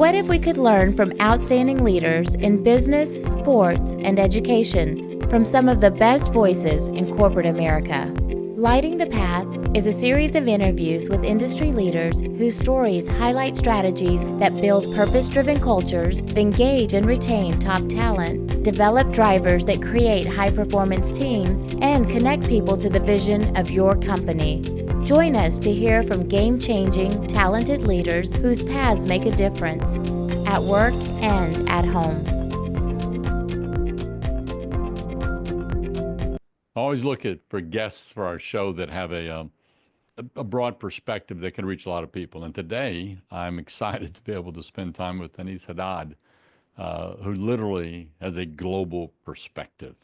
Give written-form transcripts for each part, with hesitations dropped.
What if we could learn from outstanding leaders in business, sports, and education from some of the best voices in corporate America? Lighting the Path is a series of interviews with industry leaders whose stories highlight strategies that build purpose-driven cultures, engage and retain top talent, develop drivers that create high-performance teams, and connect people to the vision of your company. Join us to hear from game-changing, talented leaders whose paths make a difference at work and at home. I always look for guests for our show that have a broad perspective that can reach a lot of people. And today, I'm excited to be able to spend time with Aneace Haddad, who literally has a global perspective.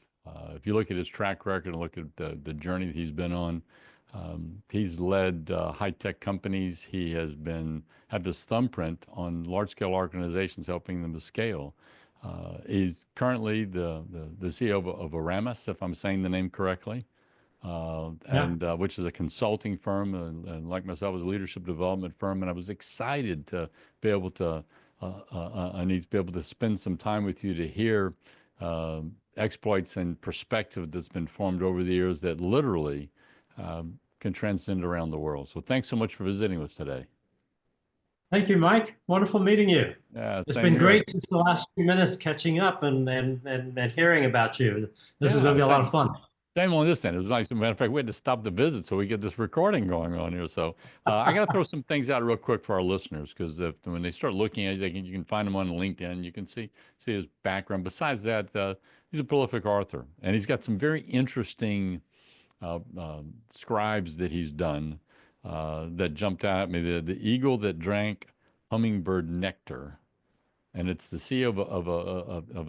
If you look at his track record and look at the journey that he's been on, he's led high-tech companies. He has had his thumbprint on large-scale organizations, helping them to scale. He's currently the CEO of Aneace, if I'm saying the name correctly, which is a consulting firm, and like myself, is a leadership development firm. And I was excited to be able to, I need to be able to spend some time with you to hear exploits and perspective that's been formed over the years that literally can transcend around the world. So thanks so much for visiting us today. Thank you, Mike. Wonderful meeting you. Yeah, it's been great just the last few minutes catching up and hearing about you. This is going to be a lot of fun. Same on this end. It was nice. As a matter of fact, we had to stop the visit so we get this recording going on here. So I got to throw some things out real quick for our listeners, because when they start looking at it, you can find him on LinkedIn. You can see his background. Besides that, he's a prolific author, and he's got some very interesting scribes that he's done. That jumped out at me. The eagle that drank hummingbird nectar, and it's the CEO of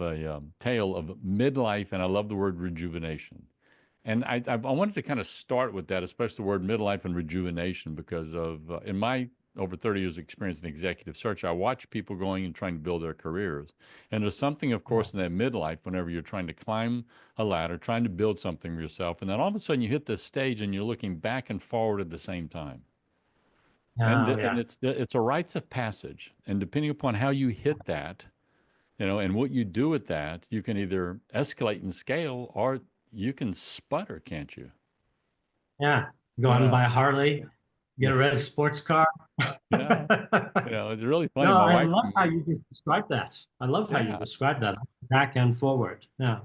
a tale of midlife, and I love the word rejuvenation. And I wanted to kind of start with that, especially the word midlife and rejuvenation, because in my over 30 years experience in executive search, I watch people going and trying to build their careers. And there's something, of course, in that midlife, whenever you're trying to climb a ladder, trying to build something for yourself, and then all of a sudden you hit this stage and you're looking back and forward at the same time. And it's a rites of passage. And depending upon how you hit that, and what you do with that, you can either escalate and scale, or you can sputter, can't you? Yeah. Go out and buy a Harley, get a red sports car. It's really funny. No, I love how you describe that. I love how you describe that, back and forward. Yeah.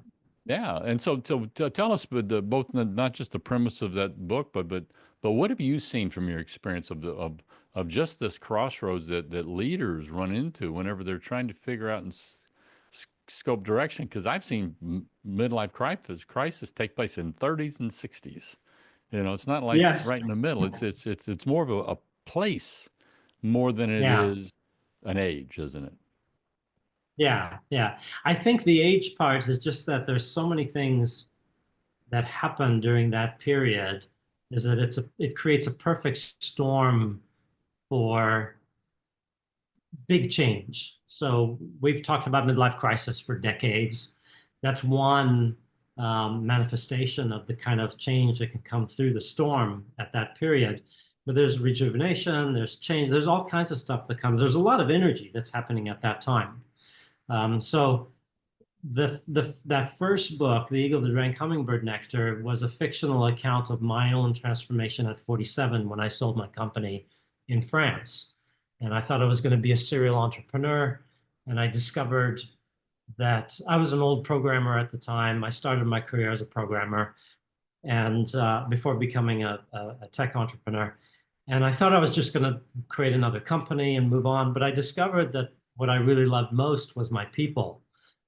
Yeah. And so tell us both not just the premise of that book, but what have you seen from your experience of just this crossroads that leaders run into whenever they're trying to figure out and scope direction? Because I've seen midlife crisis take place in 30s and 60s. It's not like right in the middle. It's more of a place more than it is an age, isn't it? Yeah. I think the age part is just that there's so many things that happen during that period, is that it creates a perfect storm for big change. So we've talked about midlife crisis for decades. That's one manifestation of the kind of change that can come through the storm at that period. But there's rejuvenation, there's change, there's all kinds of stuff that comes. There's a lot of energy that's happening at that time. So that first book, The Eagle That Drank Hummingbird Nectar, was a fictional account of my own transformation at 47 when I sold my company in France. And I thought I was going to be a serial entrepreneur. And I discovered that I was an old programmer at the time. I started my career as a programmer, and before becoming a tech entrepreneur. And I thought I was just going to create another company and move on. But I discovered that what I really loved most was my people.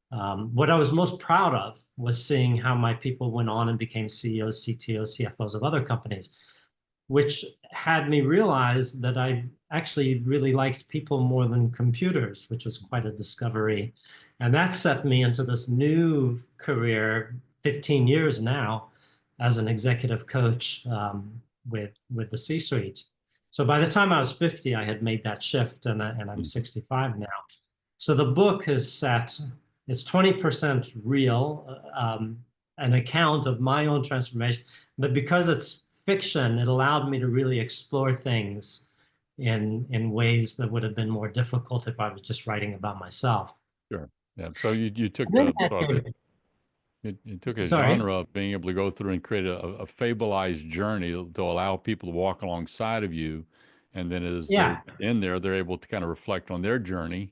What I was most proud of was seeing how my people went on and became CEOs, CTOs, CFOs of other companies, which had me realize that I actually really liked people more than computers, which was quite a discovery. And that set me into this new career, 15 years now, as an executive coach with the C-suite. So by the time I was 50, I had made that shift, and I'm 65 now. So the book is set, it's 20% real, an account of my own transformation, but because it's fiction, it allowed me to really explore things in ways that would have been more difficult if I was just writing about myself. Sure. Yeah. So you took And then the sort of you took a sorry. genre of being able to go through and create a fableized journey to allow people to walk alongside of you, and then as they're Yeah, in there, they're able to kind of reflect on their journey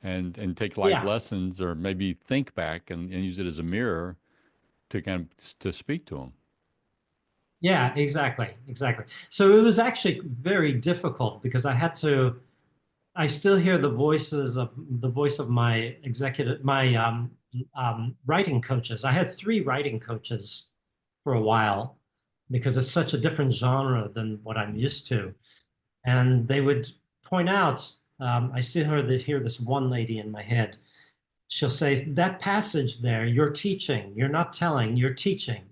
and take life yeah, lessons or maybe think back and use it as a mirror to kind of to speak to them. yeah, exactly, exactly. So it was actually very difficult because I still hear the voice of my writing coaches. I had three writing coaches for a while because it's such a different genre than what I'm used to. And they would point out, I still hear this one lady in my head. She'll say, that passage there, you're teaching, you're not telling, you're teaching.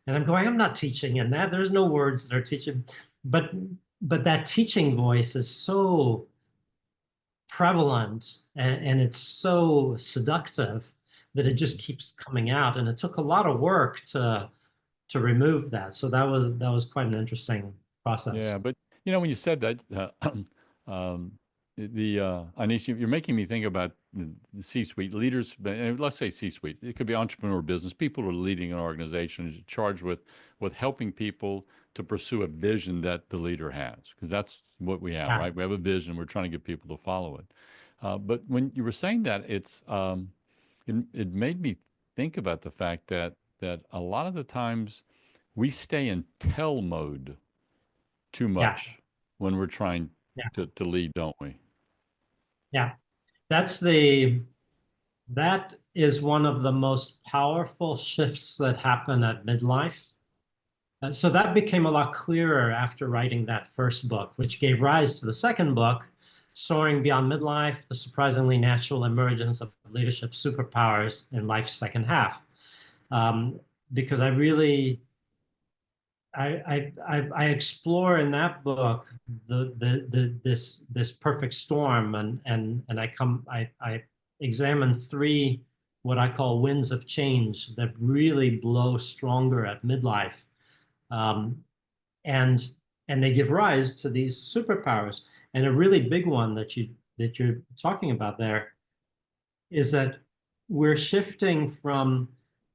And I'm going, I'm not teaching in that. There's no words that are teaching. But but that teaching voice is so prevalent and it's so seductive that it just keeps coming out. And it took a lot of work to remove that. So that was quite an interesting Yeah, process. but when you said that, um, Aneace, you're making me think about the C-suite leaders. Let's say C-suite. It could be entrepreneur business. People who are leading an organization is charged with helping people to pursue a vision that the leader has, because that's what we have, Yeah, right? We have a vision. We're trying to get people to follow it. But when you were saying that, it made me think about the fact that a lot of the times we stay in tell mode too yeah, much when we're trying yeah, to lead, don't we? yeah. That is one of the most powerful shifts that happen at midlife. So that became a lot clearer after writing that first book, which gave rise to the second book, Soaring Beyond Midlife, The Surprisingly Natural Emergence of Leadership Superpowers in Life's Second Half. Because I really, I explore in that book this perfect storm, and I examine three what I call winds of change that really blow stronger at midlife. Um, and and they give rise to these superpowers. And a really big one that you're talking about there is that we're shifting from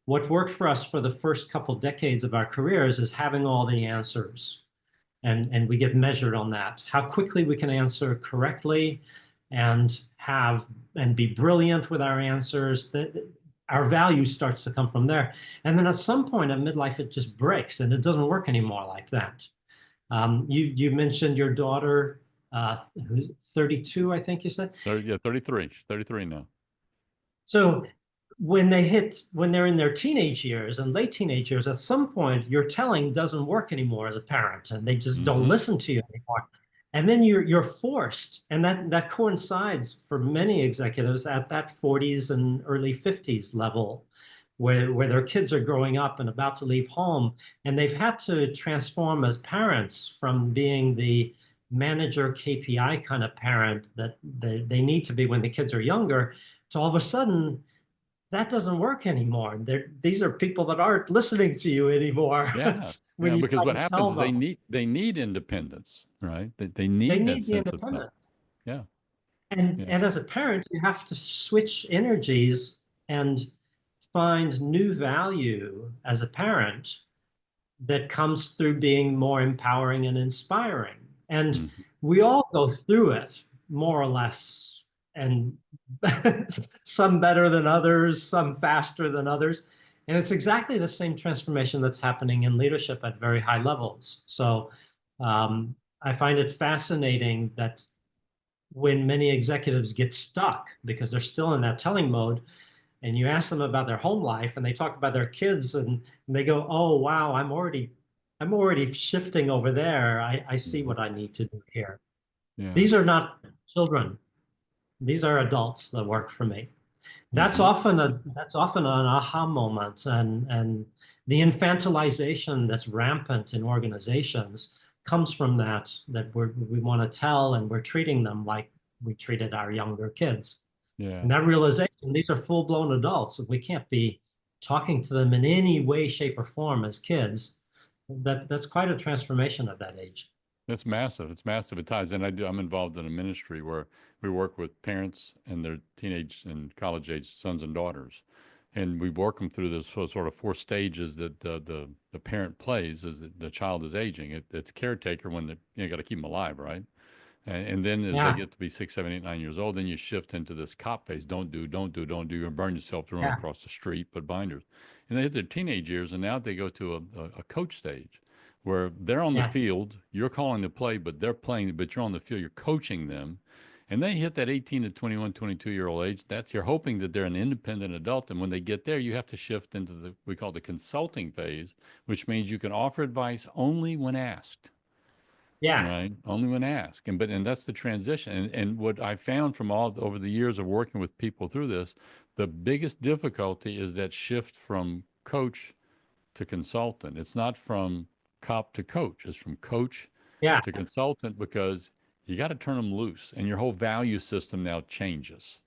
what worked for us for the first couple decades of our careers is having all the answers. And we get measured on that, how quickly we can answer correctly and be brilliant with our answers. That our value starts to come from there. And then at some point at midlife, it just breaks and it doesn't work anymore like that. You mentioned your daughter, who's 32, I think you said. 33. She's 33 now. So when they're in their teenage years and late teenage years, at some point your telling doesn't work anymore as a parent, and they just don't Hmm. listen to you anymore. And then you're forced, and that coincides for many executives at that 40s and early 50s level, where their kids are growing up and about to leave home, and they've had to transform as parents from being the manager KPI kind of parent that they need to be when the kids are younger, to all of a sudden that doesn't work anymore. These are people that aren't listening to you anymore Yeah. when Yeah. you Because try what to happens tell is them. they need independence, right? They They need that need the sense of self. independence. Yeah. And Yeah. and as a parent, you have to switch energies and find new value as a parent that comes through being more empowering and inspiring. And Hmm. we all go through it more or less, and some better than others, some faster than others. And it's exactly the same transformation that's happening in leadership at very high levels. So I find it fascinating that when many executives get stuck because they're still in that telling mode, and you ask them about their home life and they talk about their kids, and they go, oh wow, I'm already shifting over there. I see Hmm. what I need to do here. Yeah. These are not children. These are adults that work for me. That's Hmm. often a that's often an aha moment, and the infantilization that's rampant in organizations comes from that we want to tell, and we're treating them like we treated our younger kids. Yeah. And that realization, these are full-blown adults. We can't be talking to them in any way, shape, or form as kids. That's quite a transformation at that age. It's massive. It's massive. It ties in. I'm involved in a ministry where we work with parents and their teenage and college age sons and daughters. And we work them through this sort of four stages that the parent plays as the child is aging. It's caretaker when you got to keep them alive, right? And then as they Yeah, get to be 6, 7, 8, 9 years old, then you shift into this cop phase. Don't do, don't do, don't do. You're going to burn yourself to run yeah, across the street, put binders. And they hit their teenage years, and now they go to a coach stage where they're on the yeah, field. You're calling the play, but they're playing, but you're on the field. You're coaching them. And they hit that 18 to 21, 22-year-old age. That's you're hoping that they're an independent adult. And when they get there, you have to shift into we call the consulting phase, which means you can offer advice only when asked. yeah, Right. Only when asked. And that's the transition. And what I found from all over the years of working with people through this, the biggest difficulty is that shift from coach to consultant. It's not from cop to coach. It's from coach yeah, to consultant because you got to turn them loose and your whole value system now changes.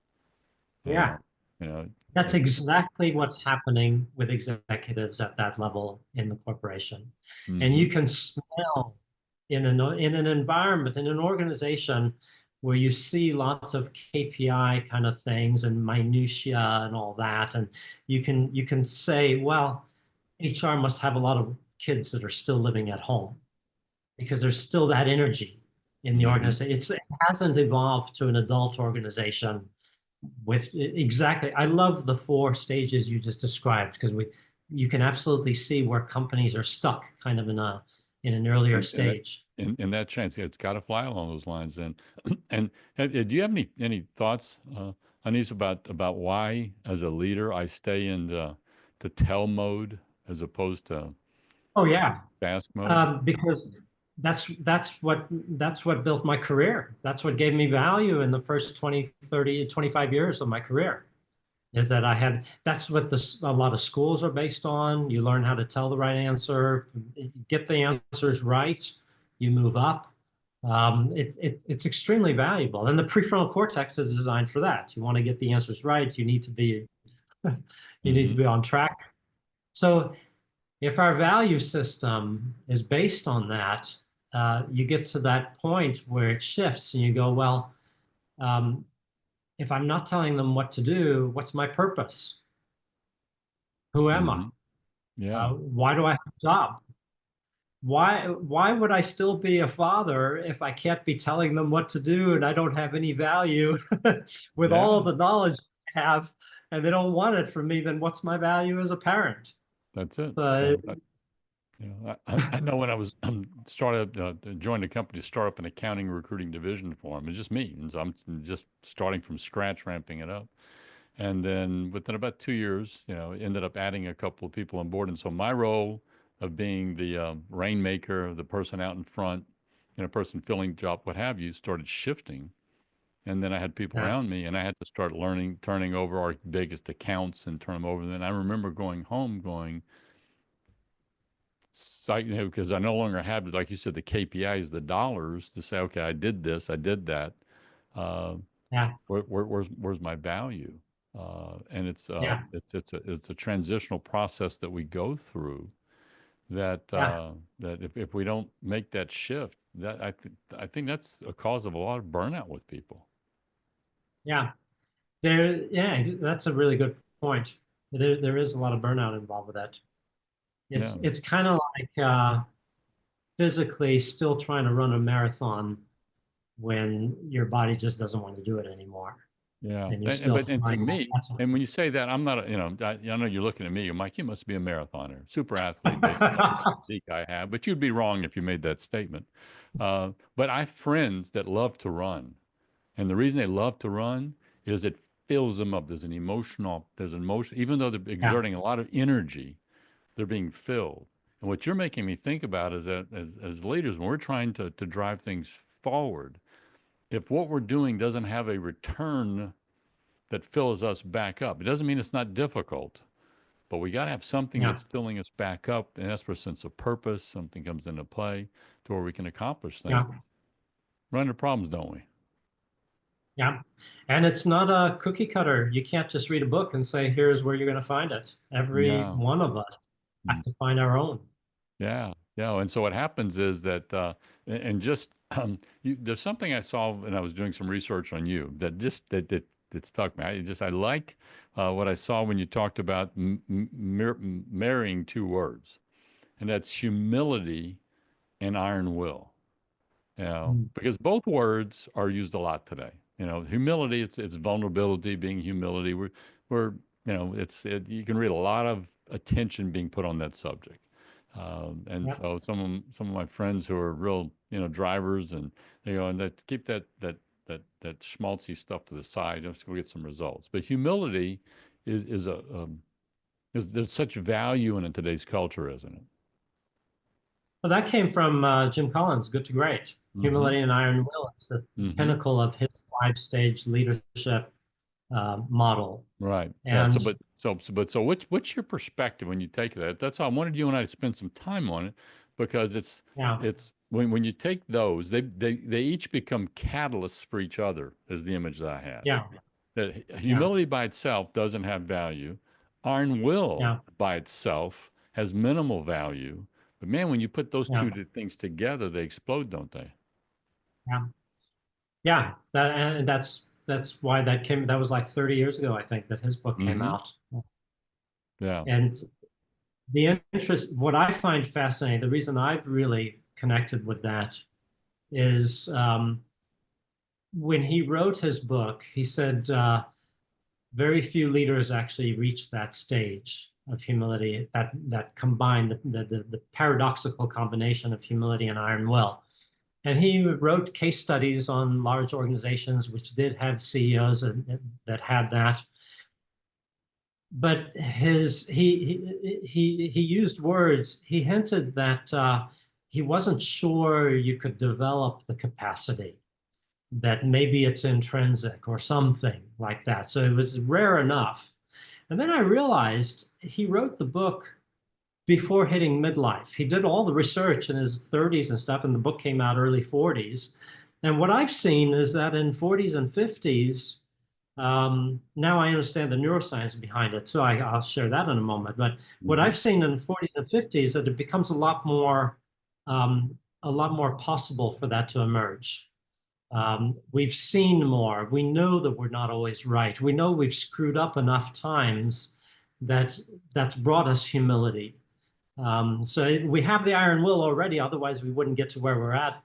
yeah. Uh, you know, That's it, exactly what's happening with executives at that level in the corporation. And mm-hmm, you can smell in an environment, in an organization where you see lots of KPI kind of things and minutia and all that, and you can say, well, HR must have a lot of kids that are still living at home because there's still that energy in the mm-hmm. organization. It hasn't evolved to an adult organization with exactly. I love the four stages you just described because you can absolutely see where companies are stuck kind of in an earlier And that, stage. in that chance, it's got to fly along those lines. And and do you have any thoughts, Aneace, about why, as a leader, I stay in the tell mode as opposed to Oh yeah, task mode? because that's what built my career. That's what gave me value in the first 20, 30, 25 years of my career. Is that I had, that's what a lot of schools are based on. You learn how to tell the right answer, get the answers right, you move up. It's extremely valuable. And the prefrontal cortex is designed for that. You want to get the answers right. You need to be, you need to Hmm. be on track. So if our value system is based on that, you get to that point where it shifts and you go, well, um, if I'm not telling them what to do, what's my purpose? Who am I? Hmm. Yeah, Why do I have a job? Why would I still be a father if I can't be telling them what to do and I don't have any value with all yeah, the knowledge I have and they don't want it from me, then what's my value as a parent? that's it. Uh, I know when I was started joined a company to start up an accounting recruiting division for them. It's just me, and so I'm just starting from scratch, ramping it up. And then within about 2 years, ended up adding a couple of people on board. And so my role of being the rainmaker, the person out in front, person filling job, what have you, started shifting. And then I had people yeah, around me, and I had to start learning, turning over our biggest accounts and turn them over. And then I remember going home, going, because I no longer have, like you said, the KPIs, the dollars to say, okay, I did this, I did that. Uh, yeah, where's my value? And yeah, it's a transitional process that we go through that yeah, that if we don't make that shift, that I think that's a cause of a lot of burnout with people. yeah. Yeah, that's a really good point. There is a lot of burnout involved with that. Yeah, It's kind of like physically still trying to run a marathon when your body just doesn't want to do it anymore, yeah. and you're And still but and to trying. me, That's and when you say that, I'm not I know you're looking at me, Mike. You must be a marathoner, super athlete, based on this physique I have. But you'd be wrong if you made that statement. But I have friends that love to run. And the reason they love to run is it fills them up. There's an emotion, even though they're yeah, exerting a lot of energy, they're being filled. And what you're making me think about is that as leaders, when we're trying to drive things forward, if what we're doing doesn't have a return that fills us back up, it doesn't mean it's not difficult, but we got to have something yeah, that's filling us back up. And that's where a sense of purpose, something comes into play to where we can accomplish yeah, things. Run into problems, don't we? yeah. And it's not a cookie cutter. You can't just read a book and say, here's where you're going to find it. Every Yeah. one of us have to find our own. Yeah. Yeah, and so what happens is that, and just there's something I saw when I was doing some research on you that just that stuck me. I liked what I saw when you talked about marrying two words, and that's humility and iron will. You know, Mm. because both words are used a lot today. You know, humility, it's vulnerability, being humility. We're you can read a lot of attention being put on that subject. And Yep. so some of my friends who are real, drivers and and that keep that schmaltzy stuff to the side, just go get some results. But humility is there's such value in today's culture, isn't it? Well, that came from Jim Collins' Good to Great, Mm-hmm. Humility and Iron Will. It's the Mm-hmm. pinnacle of his five-stage leadership model. Right. Yeah. So, And but what's your perspective when you take that? That's how I wanted you and I to spend some time on it, because yeah, it's when you take those, they each become catalysts for each other, is the image that I had. yeah, That yeah, humility by itself doesn't have value. Iron will yeah, by itself has minimal value. But man, when you put those yeah, two things together, they explode, don't they? yeah, yeah. And that's why that came. That was like 30 years ago, I think, that his book came Mm-hmm. out. Yeah. And the interest, what I find fascinating, the reason I've really connected with that is when he wrote his book, he said very few leaders actually reach that stage of humility, that combine the paradoxical combination of humility and iron will. And he wrote case studies on large organizations which did have CEOs that had that. But he used words. He hinted that he wasn't sure you could develop the capacity, that maybe it's intrinsic or something like that. So it was rare enough. And then I realized he wrote the book before hitting midlife. He did all the research in his 30s and stuff, and the book came out early 40s. And what I've seen is that in 40s and 50s, now I understand the neuroscience behind it, so I'll share that in a moment. But what Mm-hmm. I've seen in 40s and 50s that it becomes a lot more possible for that to emerge. We've seen more. We know that we're not always right. We know we've screwed up enough times that that's brought us humility. So we have the iron will already, otherwise we wouldn't get to where we're at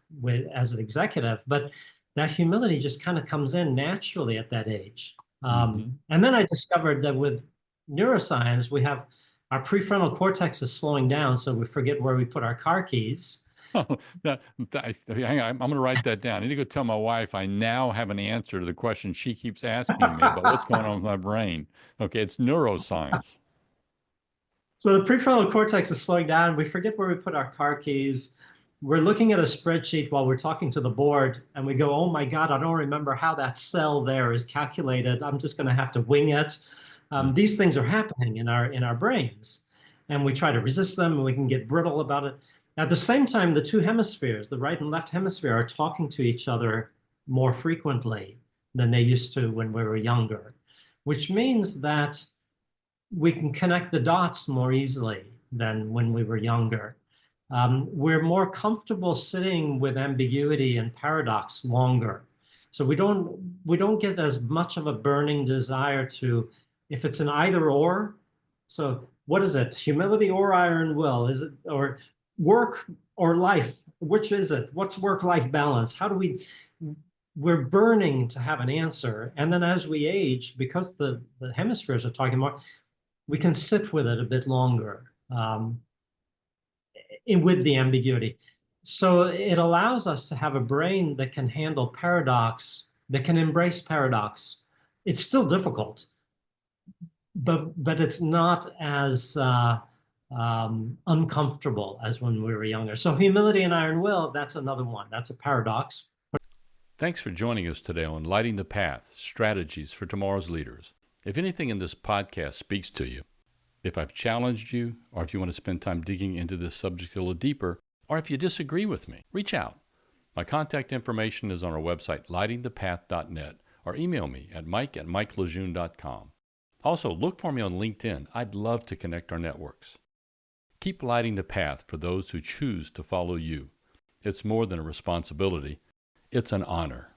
as an executive. But that humility just kind of comes in naturally at that age. Mm-hmm. And then I discovered that with neuroscience, we have our prefrontal cortex is slowing down, so we forget where we put our car keys. Oh, hang on. I'm going to write that down. I need to go tell my wife I now have an answer to the question she keeps asking me about what's going on with my brain. Okay, it's neuroscience. So the prefrontal cortex is slowing down. We forget where we put our car keys. We're looking at a spreadsheet while we're talking to the board, and we go, "Oh my God, I don't remember how that cell there is calculated. I'm just going to have to wing it." Mm. These things are happening in our brains, and we try to resist them, and we can get brittle about it. At the same time, the two hemispheres, the right and left hemisphere, are talking to each other more frequently than they used to when we were younger, which means that we can connect the dots more easily than when we were younger. We're more comfortable sitting with ambiguity and paradox longer. So we don't get as much of a burning desire to, if it's an either or. So what is it? Humility or iron will? Is it or work or life? Which is it? What's work-life balance? How do we're burning to have an answer. And then as we age, because the hemispheres are talking more, we can sit with it a bit longer with the ambiguity. So it allows us to have a brain that can handle paradox, that can embrace paradox. It's still difficult, but it's not as uncomfortable as when we were younger. So humility and iron will, that's another one. That's a paradox. Thanks for joining us today on Lighting the Path, Strategies for Tomorrow's Leaders. If anything in this podcast speaks to you, if I've challenged you, or if you want to spend time digging into this subject a little deeper, or if you disagree with me, reach out. My contact information is on our website, lightingthepath.net, or email me at mike@mikelejeune.com. Also, look for me on LinkedIn. I'd love to connect our networks. Keep lighting the path for those who choose to follow you. It's more than a responsibility, it's an honor.